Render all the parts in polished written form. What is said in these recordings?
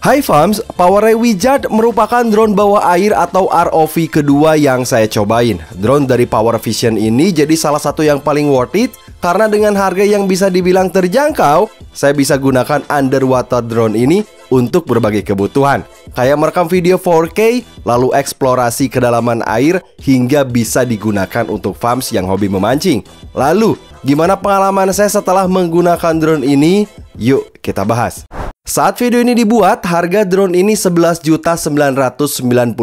Hai fams, PowerRay Wizard merupakan drone bawah air atau ROV kedua yang saya cobain. Drone dari Power Vision ini jadi salah satu yang paling worth it karena dengan harga yang bisa dibilang terjangkau, saya bisa gunakan underwater drone ini untuk berbagai kebutuhan. Kayak merekam video 4K, lalu eksplorasi kedalaman air hingga bisa digunakan untuk fams yang hobi memancing. Lalu, gimana pengalaman saya setelah menggunakan drone ini? Yuk kita bahas. Saat video ini dibuat, harga drone ini 11.999.000.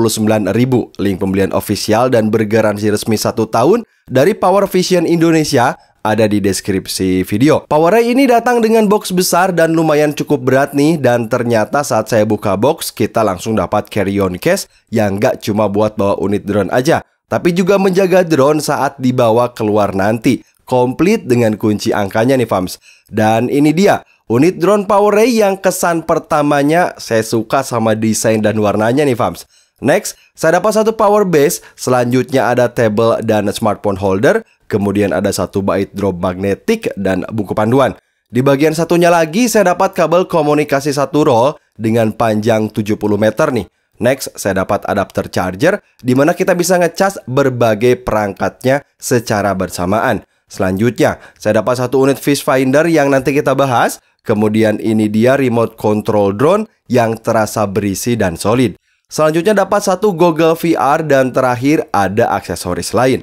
Link pembelian official dan bergaransi resmi 1 tahun dari Power Vision Indonesia ada di deskripsi video. PowerRay ini datang dengan box besar dan lumayan cukup berat nih. Dan ternyata saat saya buka box, kita langsung dapat carry-on case yang nggak cuma buat bawa unit drone aja, tapi juga menjaga drone saat dibawa keluar nanti. Komplit dengan kunci angkanya nih fams. Dan ini dia unit drone PowerRay yang kesan pertamanya saya suka sama desain dan warnanya nih fams. Next, saya dapat satu power base, selanjutnya ada table dan smartphone holder, kemudian ada satu bait drop magnetik dan buku panduan. Di bagian satunya lagi saya dapat kabel komunikasi 1 roll dengan panjang 70 meter nih. Next, saya dapat adapter charger di mana kita bisa ngecas berbagai perangkatnya secara bersamaan. Selanjutnya, saya dapat satu unit fish finder yang nanti kita bahas. Kemudian ini dia remote control drone yang terasa berisi dan solid. Selanjutnya dapat satu goggle VR dan terakhir ada aksesoris lain.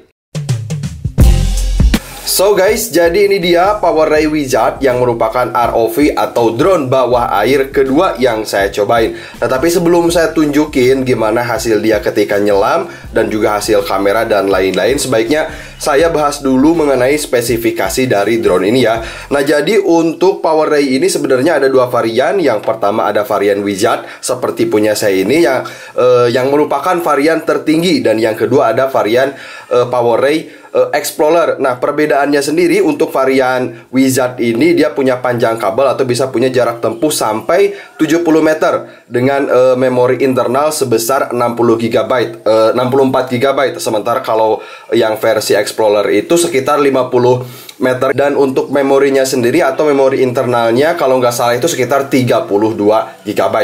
So guys, jadi ini dia PowerRay Wizard yang merupakan ROV atau drone bawah air kedua yang saya cobain. Nah, tapi sebelum saya tunjukin gimana hasil dia ketika nyelam dan juga hasil kamera dan lain-lain, sebaiknya saya bahas dulu mengenai spesifikasi dari drone ini ya. Nah, jadi untuk PowerRay ini sebenarnya ada dua varian. Yang pertama ada varian Wizard seperti punya saya ini yang merupakan varian tertinggi, dan yang kedua ada varian PowerRay Explorer. Nah, perbedaannya sendiri untuk varian Wizard ini dia punya panjang kabel atau bisa punya jarak tempuh sampai 70 meter dengan memori internal sebesar 60 GB, 64 GB. Sementara kalau yang versi Explorer itu sekitar 50 meter, dan untuk memorinya sendiri atau memori internalnya kalau nggak salah itu sekitar 32 GB.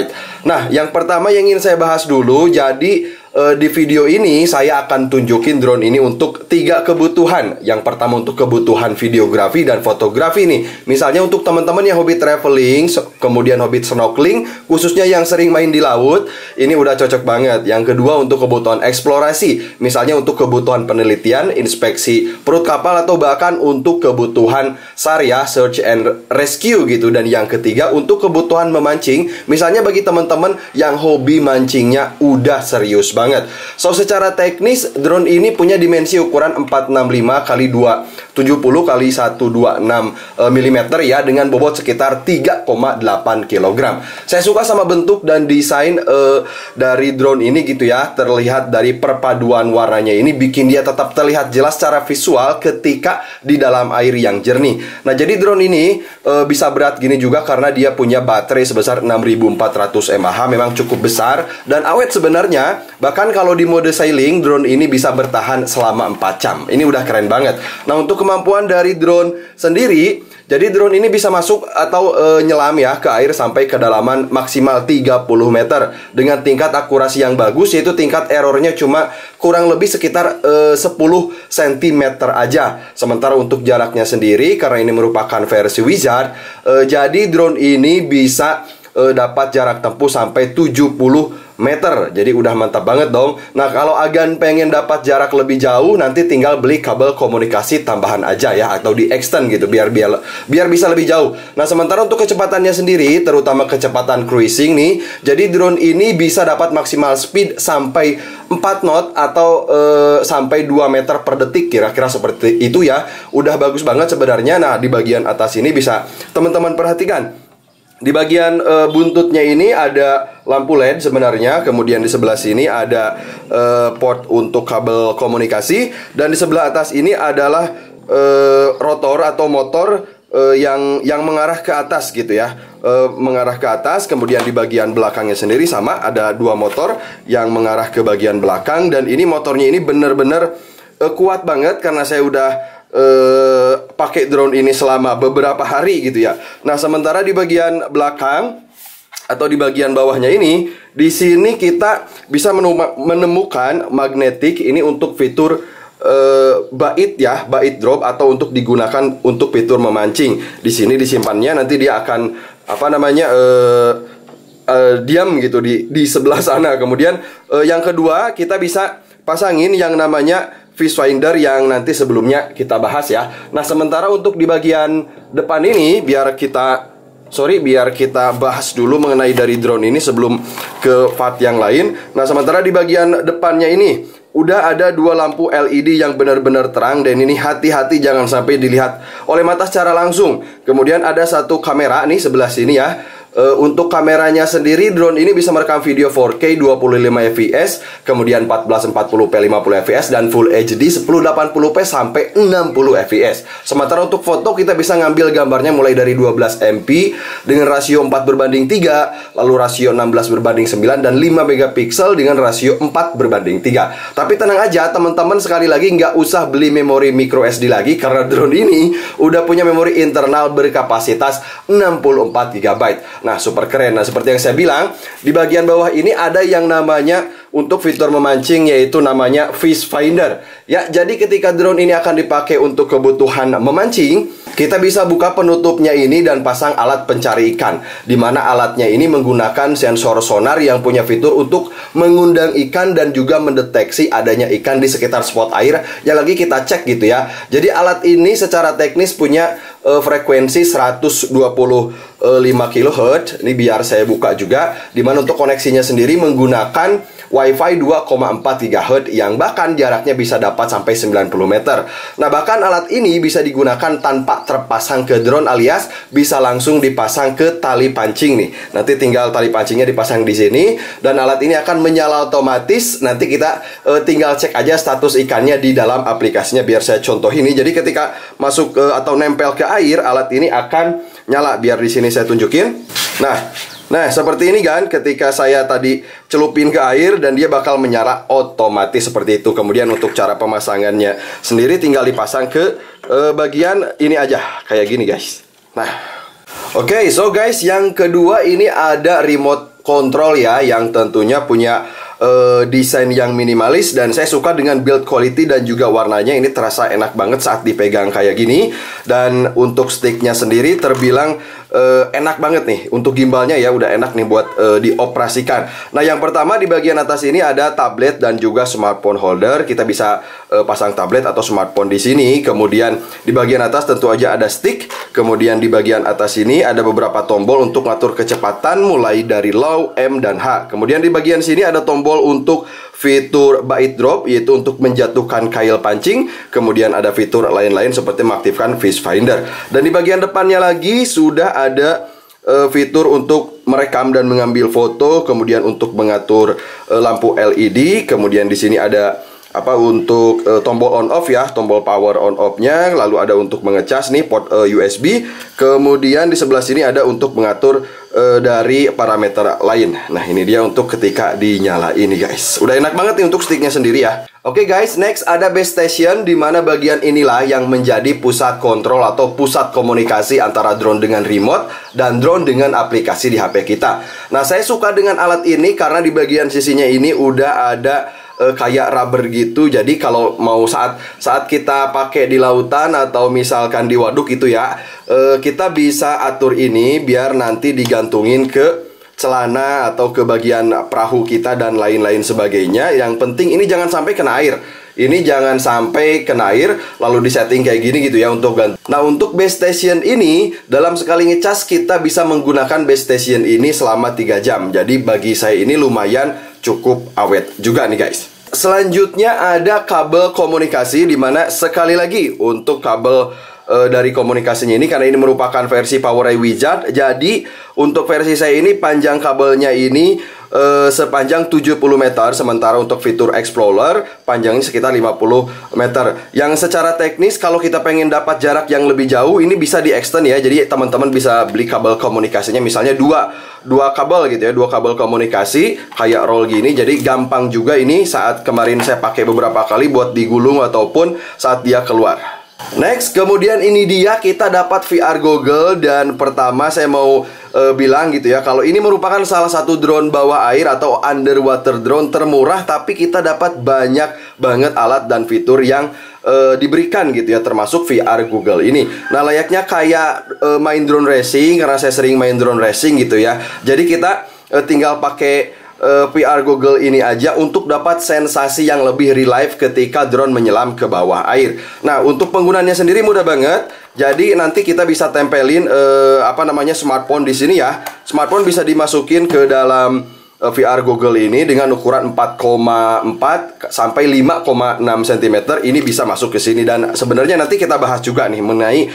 Nah, yang pertama yang ingin saya bahas dulu, jadi di video ini saya akan tunjukin drone ini untuk 3 kebutuhan. Yang pertama untuk kebutuhan videografi dan fotografi nih. Misalnya untuk teman-teman yang hobi traveling, kemudian hobi snorkeling, khususnya yang sering main di laut, ini udah cocok banget. Yang kedua untuk kebutuhan eksplorasi, misalnya untuk kebutuhan penelitian, inspeksi perut kapal, atau bahkan untuk kebutuhan SAR ya, search and rescue gitu. Dan yang ketiga untuk kebutuhan memancing, misalnya bagi teman-teman yang hobi mancingnya udah serius banget. So, secara teknis drone ini punya dimensi ukuran 465 x 270 x 126 mm ya, dengan bobot sekitar 3,8 kg. Saya suka sama bentuk dan desain dari drone ini gitu ya. Terlihat dari perpaduan warnanya ini bikin dia tetap terlihat jelas secara visual ketika di dalam air yang jernih. Nah, jadi drone ini bisa berat gini juga karena dia punya baterai sebesar 6400 mAh, memang cukup besar dan awet sebenarnya. Bahkan kalau di mode sailing, drone ini bisa bertahan selama 4 jam. Ini udah keren banget. Nah, untuk kemampuan dari drone sendiri, jadi drone ini bisa masuk atau nyelam ya ke air sampai kedalaman maksimal 30 meter dengan tingkat akurasi yang bagus, yaitu tingkat errornya cuma kurang lebih sekitar 10 cm aja. Sementara untuk jaraknya sendiri, karena ini merupakan versi Wizard, jadi drone ini bisa dapat jarak tempuh sampai 70 meter. Jadi udah mantap banget dong. Nah, kalau Agan pengen dapat jarak lebih jauh, nanti tinggal beli kabel komunikasi tambahan aja ya, atau di extend gitu biar bisa lebih jauh. Nah, sementara untuk kecepatannya sendiri, terutama kecepatan cruising nih, jadi drone ini bisa dapat maksimal speed sampai 4 knot atau sampai 2 meter per detik, kira-kira seperti itu ya. Udah bagus banget sebenarnya. Nah, di bagian atas ini bisa teman-teman perhatikan. Di bagian buntutnya ini ada lampu LED sebenarnya. Kemudian di sebelah sini ada port untuk kabel komunikasi. Dan di sebelah atas ini adalah rotor atau motor yang mengarah ke atas gitu ya, mengarah ke atas. Kemudian di bagian belakangnya sendiri sama, ada 2 motor yang mengarah ke bagian belakang. Dan ini motornya ini bener-bener kuat banget karena saya udah pakai drone ini selama beberapa hari gitu ya. Nah, sementara di bagian belakang atau di bagian bawahnya ini, di sini kita bisa menemukan magnetik ini untuk fitur bait ya, bait drop atau untuk digunakan untuk fitur memancing. Di sini disimpannya, nanti dia akan apa namanya diam gitu di sebelah sana. Kemudian yang kedua kita bisa pasangin yang namanya fish finder yang nanti sebelumnya kita bahas ya. Nah, sementara untuk di bagian depan ini biar kita bahas dulu mengenai dari drone ini sebelum ke part yang lain. Nah, sementara di bagian depannya ini udah ada dua lampu LED yang benar-benar terang, dan ini hati-hati jangan sampai dilihat oleh mata secara langsung. Kemudian ada satu kamera nih sebelah sini ya. Untuk kameranya sendiri, drone ini bisa merekam video 4K 25 fps, kemudian 1440p 50 fps, dan Full HD 1080p sampai 60 fps. Sementara untuk foto kita bisa ngambil gambarnya mulai dari 12 MP dengan rasio 4:3, lalu rasio 16:9, dan 5 megapiksel dengan rasio 4:3. Tapi tenang aja teman-teman, sekali lagi nggak usah beli memori micro SD lagi, karena drone ini udah punya memori internal berkapasitas 64 GB. Nah, super keren. Nah, seperti yang saya bilang, di bagian bawah ini ada yang namanya untuk fitur memancing, yaitu namanya fish finder. Ya, jadi ketika drone ini akan dipakai untuk kebutuhan memancing, kita bisa buka penutupnya ini dan pasang alat pencari ikan, di mana alatnya ini menggunakan sensor sonar yang punya fitur untuk mengundang ikan dan juga mendeteksi adanya ikan di sekitar spot air yang lagi kita cek gitu ya. Jadi alat ini secara teknis punya frekuensi 125 kHz. Ini biar saya buka juga, dimana untuk koneksinya sendiri menggunakan Wi-Fi 2,4 GHz yang bahkan jaraknya bisa dapat sampai 90 meter. Nah, bahkan alat ini bisa digunakan tanpa terpasang ke drone, alias bisa langsung dipasang ke tali pancing nih. Nanti tinggal tali pancingnya dipasang di sini dan alat ini akan menyala otomatis. Nanti kita tinggal cek aja status ikannya di dalam aplikasinya. Biar saya contoh ini. Jadi ketika masuk atau nempel ke air, alat ini akan nyala. Biar di sini saya tunjukin. Nah, seperti ini kan, ketika saya tadi celupin ke air dan dia bakal menyala otomatis seperti itu. Kemudian untuk cara pemasangannya sendiri tinggal dipasang ke bagian ini aja, kayak gini guys. Nah, oke, so guys, yang kedua ini ada remote control ya, yang tentunya punya desain yang minimalis, dan saya suka dengan build quality dan juga warnanya. Ini terasa enak banget saat dipegang kayak gini. Dan untuk sticknya sendiri terbilang enak banget nih. Untuk gimbalnya ya udah enak nih buat dioperasikan. Nah, yang pertama di bagian atas ini ada tablet dan juga smartphone holder. Kita bisa pasang tablet atau smartphone di sini. Kemudian di bagian atas tentu aja ada stick. Kemudian di bagian atas ini ada beberapa tombol untuk ngatur kecepatan mulai dari low, M, dan H. Kemudian di bagian sini ada tombol untuk fitur bait drop, yaitu untuk menjatuhkan kail pancing. Kemudian ada fitur lain-lain seperti mengaktifkan fish finder. Dan di bagian depannya lagi sudah ada fitur untuk merekam dan mengambil foto. Kemudian untuk mengatur lampu LED. Kemudian di sini ada untuk tombol on off ya, tombol power on off-nya. Lalu ada untuk mengecas nih port USB. Kemudian di sebelah sini ada untuk mengatur dari parameter lain. Nah, ini dia untuk ketika dinyala ini guys. Udah enak banget nih untuk sticknya sendiri ya. Oke guys, next ada base station, di mana bagian inilah yang menjadi pusat kontrol atau pusat komunikasi antara drone dengan remote dan drone dengan aplikasi di HP kita. Nah, saya suka dengan alat ini karena di bagian sisinya ini udah ada kayak rubber gitu. Jadi kalau mau saat kita pakai di lautan atau misalkan di waduk itu ya, kita bisa atur ini biar nanti digantungin ke celana atau ke bagian perahu kita dan lain-lain sebagainya. Yang penting ini jangan sampai kena air. Ini jangan sampai kena air lalu disetting kayak gini gitu ya untuk gantung. Nah, untuk base station ini dalam sekali ngecas kita bisa menggunakan base station ini selama 3 jam. Jadi bagi saya ini lumayan cukup awet juga nih guys. Selanjutnya ada kabel komunikasi, di mana sekali lagi untuk kabel dari komunikasinya ini, karena ini merupakan versi PowerEye Wizard. Jadi untuk versi saya ini panjang kabelnya ini sepanjang 70 meter. Sementara untuk fitur Explorer panjangnya sekitar 50 meter. Yang secara teknis kalau kita pengen dapat jarak yang lebih jauh, ini bisa di extend ya. Jadi teman-teman bisa beli kabel komunikasinya, misalnya dua kabel gitu ya, 2 kabel komunikasi kayak roll gini. Jadi gampang juga ini saat kemarin saya pakai beberapa kali buat digulung ataupun saat dia keluar. Next, kemudian ini dia kita dapat VR goggle. Dan pertama saya mau bilang gitu ya, kalau ini merupakan salah satu drone bawah air atau underwater drone termurah, tapi kita dapat banyak banget alat dan fitur yang diberikan gitu ya, termasuk VR goggle ini. Nah, layaknya kayak main drone racing, karena saya sering main drone racing gitu ya. Jadi kita tinggal pakai VR goggle ini aja untuk dapat sensasi yang lebih real life ketika drone menyelam ke bawah air. Nah, untuk penggunaannya sendiri mudah banget. Jadi nanti kita bisa tempelin smartphone di sini ya. Smartphone bisa dimasukin ke dalam VR goggle ini dengan ukuran 4,4 sampai 5,6 cm. Ini bisa masuk ke sini, dan sebenarnya nanti kita bahas juga nih mengenai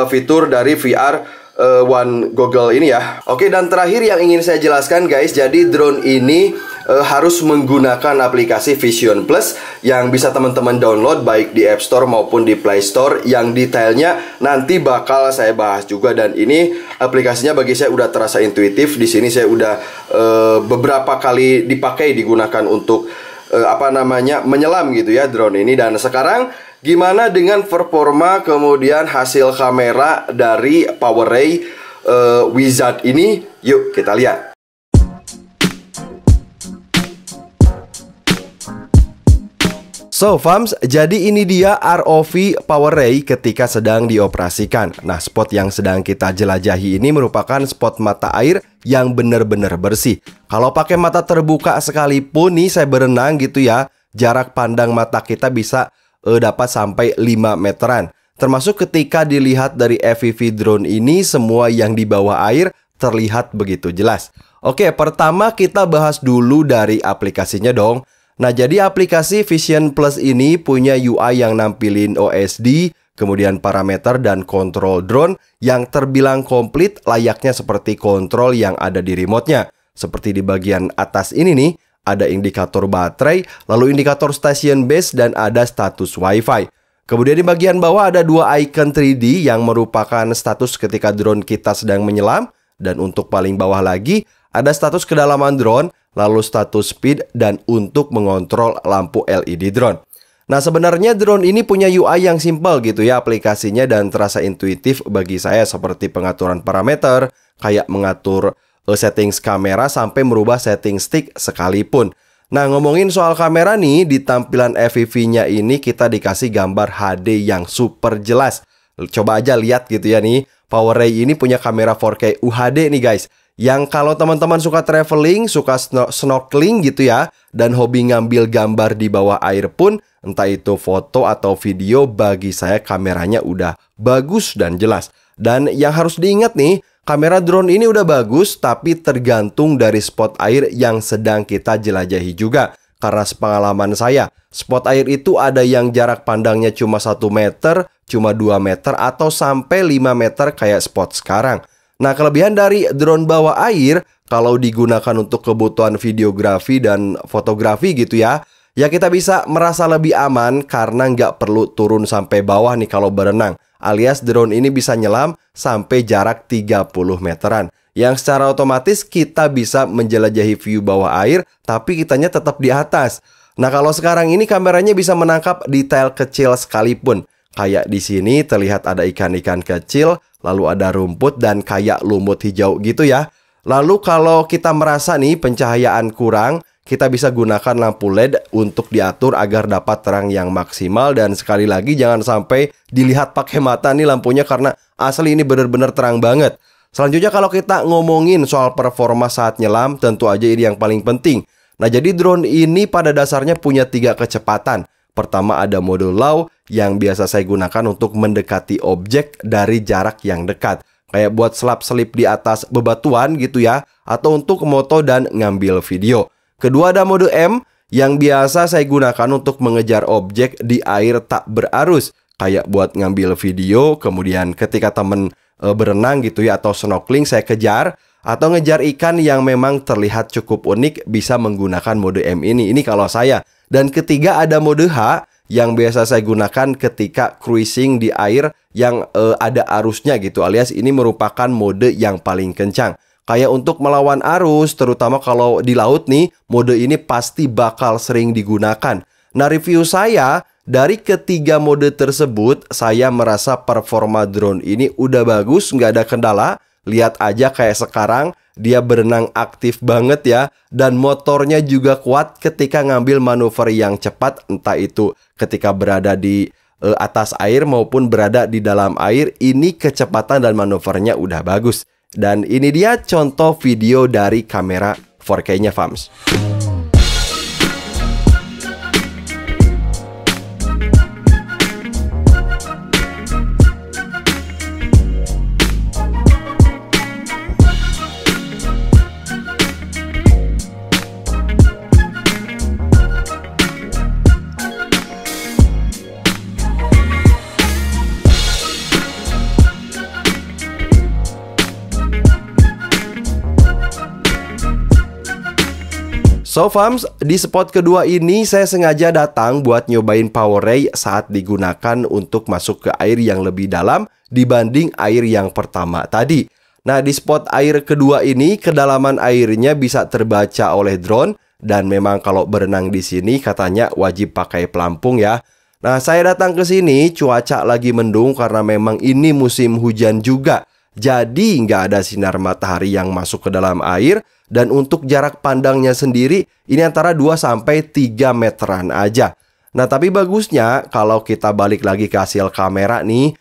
fitur dari VR One Goggle ini ya. Oke, dan terakhir yang ingin saya jelaskan guys, jadi drone ini harus menggunakan aplikasi Vision Plus yang bisa teman-teman download baik di App Store maupun di Play Store. Yang detailnya nanti bakal saya bahas juga, dan ini aplikasinya bagi saya udah terasa intuitif. Di sini saya udah beberapa kali dipakai, digunakan untuk menyelam gitu ya drone ini. Dan sekarang gimana dengan performa kemudian hasil kamera dari PowerRay Wizard ini? Yuk kita lihat. So fams, jadi ini dia ROV PowerRay ketika sedang dioperasikan. Nah, spot yang sedang kita jelajahi ini merupakan spot mata air yang benar-benar bersih. Kalau pakai mata terbuka sekalipun nih saya berenang gitu ya, jarak pandang mata kita bisa dapat sampai 5 meteran. Termasuk ketika dilihat dari FPV drone ini, semua yang di bawah air terlihat begitu jelas. Oke, pertama kita bahas dulu dari aplikasinya dong. Nah, jadi aplikasi Vision Plus ini punya UI yang nampilin OSD, kemudian parameter dan kontrol drone yang terbilang komplit, layaknya seperti kontrol yang ada di remote-nya. Seperti di bagian atas ini nih, ada indikator baterai, lalu indikator station base, dan ada status Wi-Fi. Kemudian di bagian bawah ada dua icon 3D yang merupakan status ketika drone kita sedang menyelam. Dan untuk paling bawah lagi, ada status kedalaman drone, lalu status speed, dan untuk mengontrol lampu LED drone. Nah, sebenarnya drone ini punya UI yang simpel gitu ya aplikasinya, dan terasa intuitif bagi saya, seperti pengaturan parameter, kayak mengatur settings kamera sampai merubah setting stick sekalipun. Nah, ngomongin soal kamera nih, di tampilan FPV-nya ini kita dikasih gambar HD yang super jelas. Coba aja lihat gitu ya nih, PowerRay ini punya kamera 4K UHD nih guys. Yang kalau teman-teman suka traveling, suka snorkeling gitu ya, dan hobi ngambil gambar di bawah air pun, entah itu foto atau video, bagi saya kameranya udah bagus dan jelas. Dan yang harus diingat nih, kamera drone ini udah bagus, tapi tergantung dari spot air yang sedang kita jelajahi juga. Karena sepengalaman saya, spot air itu ada yang jarak pandangnya cuma 1 meter, cuma 2 meter, atau sampai 5 meter kayak spot sekarang. Nah, kelebihan dari drone bawah air, kalau digunakan untuk kebutuhan videografi dan fotografi gitu ya, ya kita bisa merasa lebih aman karena nggak perlu turun sampai bawah nih kalau berenang. Alias drone ini bisa nyelam sampai jarak 30 meteran. Yang secara otomatis kita bisa menjelajahi view bawah air, tapi kitanya tetap di atas. Nah, kalau sekarang ini kameranya bisa menangkap detail kecil sekalipun. Kayak di sini terlihat ada ikan-ikan kecil, lalu ada rumput dan kayak lumut hijau gitu ya. Lalu kalau kita merasa nih pencahayaan kurang, kita bisa gunakan lampu LED untuk diatur agar dapat terang yang maksimal. Dan sekali lagi jangan sampai dilihat pakai mata nih lampunya, karena asli ini benar-benar terang banget. Selanjutnya kalau kita ngomongin soal performa saat nyelam, tentu aja ini yang paling penting. Nah, jadi drone ini pada dasarnya punya 3 kecepatan. Pertama ada mode low yang biasa saya gunakan untuk mendekati objek dari jarak yang dekat. Kayak buat selap-selip di atas bebatuan gitu ya, atau untuk moto dan ngambil video. Kedua ada mode M yang biasa saya gunakan untuk mengejar objek di air tak berarus. Kayak buat ngambil video, kemudian ketika temen berenang gitu ya, atau snorkeling saya kejar. Atau ngejar ikan yang memang terlihat cukup unik, bisa menggunakan mode M ini. Ini kalau saya. Dan ketiga ada mode H yang biasa saya gunakan ketika cruising di air yang ada arusnya gitu. Alias ini merupakan mode yang paling kencang. Kayak untuk melawan arus, terutama kalau di laut nih, mode ini pasti bakal sering digunakan. Nah, review saya dari ketiga mode tersebut, saya merasa performa drone ini udah bagus, nggak ada kendala. Lihat aja kayak sekarang, dia berenang aktif banget ya. Dan motornya juga kuat ketika ngambil manuver yang cepat, entah itu ketika berada di atas air maupun berada di dalam air. Ini kecepatan dan manuvernya udah bagus. Dan ini dia contoh video dari kamera 4K-nya Fams. So Fams, di spot kedua ini saya sengaja datang buat nyobain PowerRay saat digunakan untuk masuk ke air yang lebih dalam dibanding air yang pertama tadi. Nah, di spot air kedua ini kedalaman airnya bisa terbaca oleh drone dan memang kalau berenang di sini katanya wajib pakai pelampung ya. Nah, saya datang ke sini cuaca lagi mendung karena memang ini musim hujan juga. Jadi nggak ada sinar matahari yang masuk ke dalam air. Dan untuk jarak pandangnya sendiri ini antara 2-3 meteran aja. Nah, tapi bagusnya kalau kita balik lagi ke hasil kamera nih,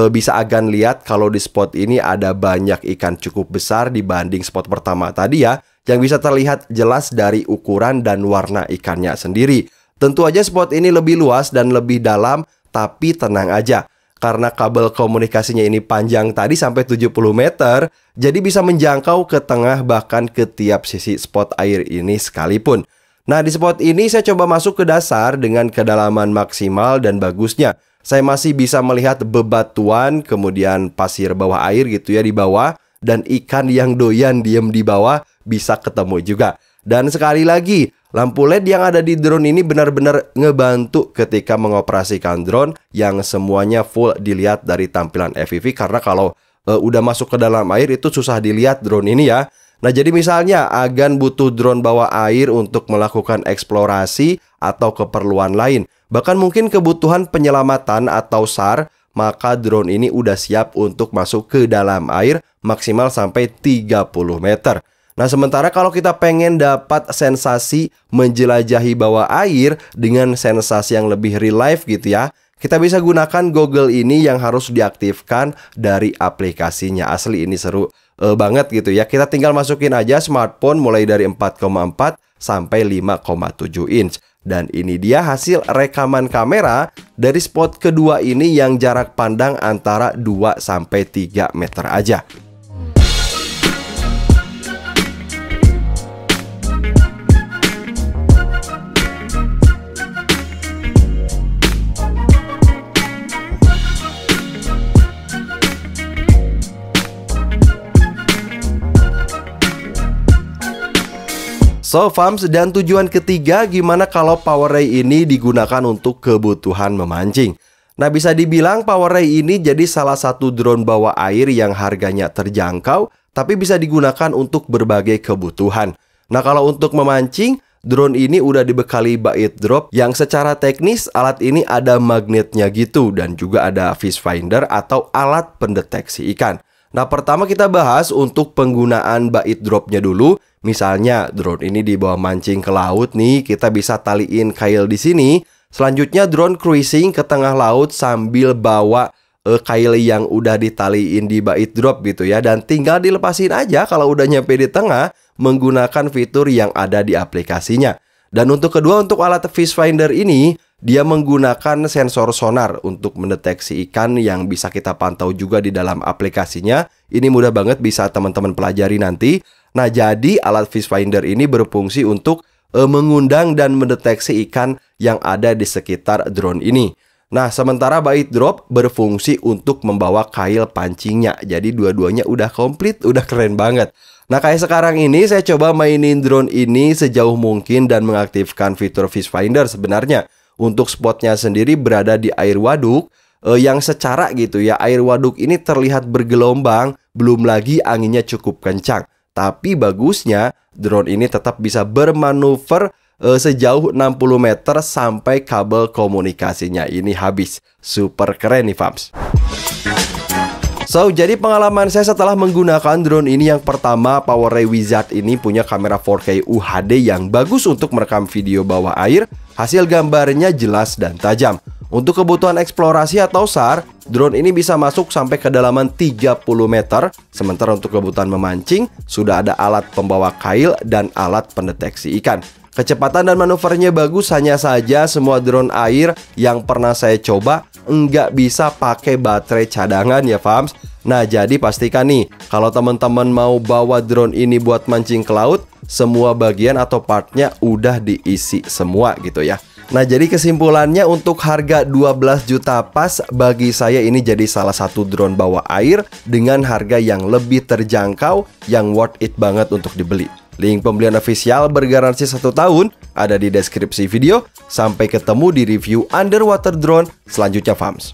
bisa agan lihat kalau di spot ini ada banyak ikan cukup besar dibanding spot pertama tadi ya, yang bisa terlihat jelas dari ukuran dan warna ikannya sendiri. Tentu aja spot ini lebih luas dan lebih dalam, tapi tenang aja. Karena kabel komunikasinya ini panjang tadi sampai 70 meter, jadi bisa menjangkau ke tengah bahkan ke tiap sisi spot air ini sekalipun. Nah, di spot ini saya coba masuk ke dasar dengan kedalaman maksimal dan bagusnya saya masih bisa melihat bebatuan, kemudian pasir bawah air gitu ya di bawah, dan ikan yang doyan diem di bawah bisa ketemu juga. Dan sekali lagi, lampu LED yang ada di drone ini benar-benar ngebantu ketika mengoperasikan drone yang semuanya full dilihat dari tampilan FPV. Karena kalau udah masuk ke dalam air itu susah dilihat drone ini ya. Nah, jadi misalnya agan butuh drone bawah air untuk melakukan eksplorasi atau keperluan lain, bahkan mungkin kebutuhan penyelamatan atau SAR, maka drone ini udah siap untuk masuk ke dalam air maksimal sampai 30 meter. Nah, sementara kalau kita pengen dapat sensasi menjelajahi bawah air dengan sensasi yang lebih real life gitu ya, kita bisa gunakan goggle ini yang harus diaktifkan dari aplikasinya. Asli ini seru banget gitu ya. Kita tinggal masukin aja smartphone mulai dari 4,4 sampai 5,7 inch. Dan ini dia hasil rekaman kamera dari spot kedua ini yang jarak pandang antara 2-3 meter aja. So Fams, dan tujuan ketiga, gimana kalau PowerRay ini digunakan untuk kebutuhan memancing? Nah, bisa dibilang PowerRay ini jadi salah satu drone bawah air yang harganya terjangkau, tapi bisa digunakan untuk berbagai kebutuhan. Nah, kalau untuk memancing, drone ini udah dibekali bait drop yang secara teknis alat ini ada magnetnya gitu, dan juga ada fish finder atau alat pendeteksi ikan. Nah, pertama kita bahas untuk penggunaan bait dropnya dulu. Misalnya drone ini dibawa mancing ke laut nih, kita bisa taliin kail di sini. Selanjutnya drone cruising ke tengah laut sambil bawa kail yang udah ditaliin di bait drop gitu ya, dan tinggal dilepasin aja kalau udah nyampe di tengah menggunakan fitur yang ada di aplikasinya. Dan untuk kedua, untuk alat fish finder ini, dia menggunakan sensor sonar untuk mendeteksi ikan yang bisa kita pantau juga di dalam aplikasinya. Ini mudah banget, bisa teman-teman pelajari nanti. Nah, jadi alat fish finder ini berfungsi untuk mengundang dan mendeteksi ikan yang ada di sekitar drone ini. Nah, sementara bait drop berfungsi untuk membawa kail pancingnya. Jadi dua-duanya udah komplit, udah keren banget. Nah, kayak sekarang ini saya coba mainin drone ini sejauh mungkin dan mengaktifkan fitur fish finder sebenarnya. Untuk spotnya sendiri berada di air waduk yang secara gitu ya, air waduk ini terlihat bergelombang, belum lagi anginnya cukup kencang. Tapi bagusnya drone ini tetap bisa bermanuver sejauh 60 meter sampai kabel komunikasinya ini habis. Super keren nih fams. So, jadi pengalaman saya setelah menggunakan drone ini, yang pertama, PowerRay Wizard ini punya kamera 4K UHD yang bagus untuk merekam video bawah air. Hasil gambarnya jelas dan tajam. Untuk kebutuhan eksplorasi atau SAR, drone ini bisa masuk sampai kedalaman 30 meter. Sementara untuk kebutuhan memancing, sudah ada alat pembawa kail dan alat pendeteksi ikan. Kecepatan dan manuvernya bagus, hanya saja semua drone air yang pernah saya coba nggak bisa pakai baterai cadangan ya fams. Nah, jadi pastikan nih, kalau teman-teman mau bawa drone ini buat mancing ke laut, semua bagian atau partnya udah diisi semua gitu ya. Nah, jadi kesimpulannya untuk harga 12 juta pas, bagi saya ini jadi salah satu drone bawah air dengan harga yang lebih terjangkau, yang worth it banget untuk dibeli. Link pembelian official bergaransi 1 tahun ada di deskripsi video. Sampai ketemu di review underwater drone selanjutnya fams.